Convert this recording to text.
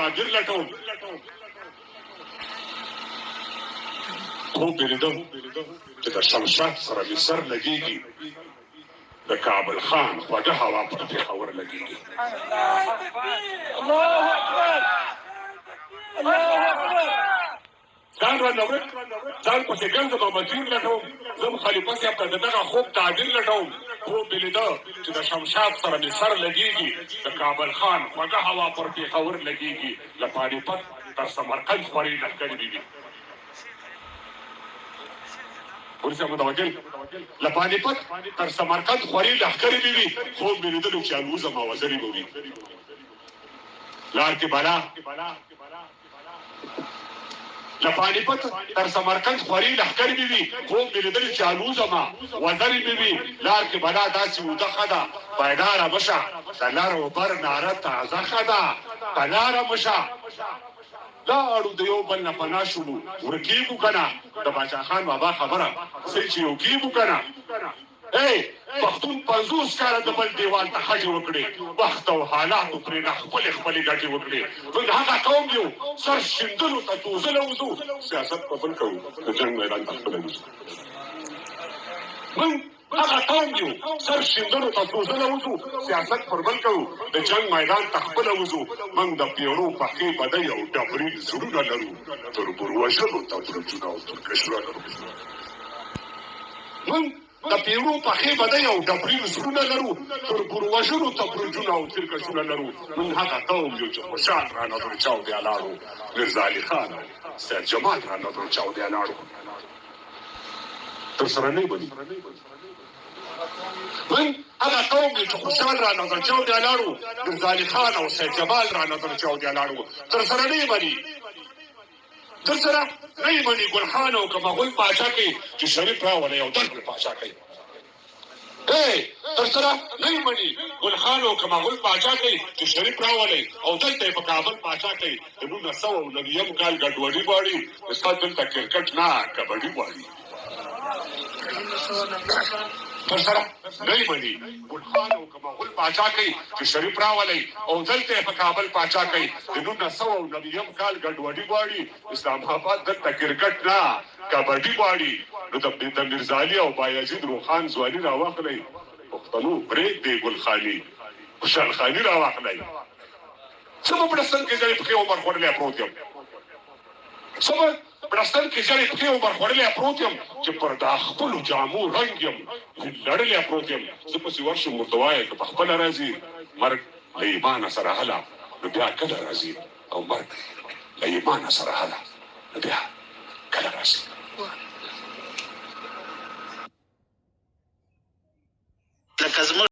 تعبیر لټوم خوب مې لیدم چې د شمشاد سره مې سر لګېږي د کابل خان خوږه هوا پر پېښور لګېږي. ځان رانه ورک ځان پسې ګرځم او مسیر لټوم زه خلیفه صاحب ته د دغه خوب تعبیر لټوم خوب مې لیده چې د شمشاد سره مې سر لګېږي د کابل خان خوږه هوا پر پېښور لګېږي له پاني پت تر سمرقند خورې لښکرې دي ورسه متوجل له پاني پت تر سمرقند خورې لښکرې دي وي خوب مې لیدلو چې الوزم او وزرې به وي لار کې بلا له پاني پت تر سمرقند خورې لښکرې مې وي خوب مې لیدلې چې الوزم وزرې مې وي لار کې بلا داسې اوده ښه ده پایداره مه شه د لر و بر ناره تازه ښه ده په لاره مه شه لاړو د یو بل نه پناه شولو ورکېږو که نه د باچا خان بابا خبره څه چې یو کېږو که نه پښتون 50 کاله د بل دیوال ته خجې وکړې وخت او حالاتو پرې نه خپلې ګټې وکړې موږ هغه قوم یو سر شیندلو ته توزله وځو سیاست په بل کوو د جنګ میدان ته خپله وځو موږ هغه قوم یو سر شیندلو ته توزله وځو سیاست پر بل کوو د جنګ میدان ته خپله وځو موږ د پیړو پخې بدۍ او ډبرین زړونه لرو تربور وژلو ته برجونه او ترکشونه لرو موږ د پیړو پخې بدۍ او ډبرین زړونه لرو تربور وژلو ته برجونه او ترکشونه لرو موږ هغه قوم یو چې خوشحال رانه چاودې الاړو میرزا علي خان او سید جمال رانه چاودې الاړو تر سره نه بني من هغه قوم چې خوشحال را نظر چاودې الاړو میرزا علي خان او سید جمال را نظر چاودې الاړو تر سره نه مني تر سره نه مني ګل خان او که مغول پاچا کوي چې شریف راولئ او دلته پاچا کوي تر سره نه مني ګل خان او که مغول پاچا کوي چې شریف راولئ او دلته یې په کابل پاچا کوي د 1909 کال ګډوډي غواړي ستا دلته کرکټ نه کبډي غواړي تر سره نه مني ګل خان او که مغول پاچا کوي چې شریف راولئ او دلته یې په کابل پاچا کوي د 1909 کال ګډوډي غواړي اسلام آباد دلته کرکټ نه کبډي غواړي نو د میرزا علي او بایزید روخان ځواني راواخلئ پښتنو پرېږدئ ګل خاني خوشحال خاني راواخلئ څه به بړستن کې زړې پښې عمر خوړلی پروت یم څه به بړستن کې زړې پښې عمر خوړلی پروت یم چې پر دا خپلو جامو رنګ یم لړلی پروت یم زه پسې ورشم ورته وایه که پخپله راځي مرګ له ایمانه سره هله نو بیا کله راځي او مرګ له ایمانه سره هله نو بیا کله راځي لکه زموږ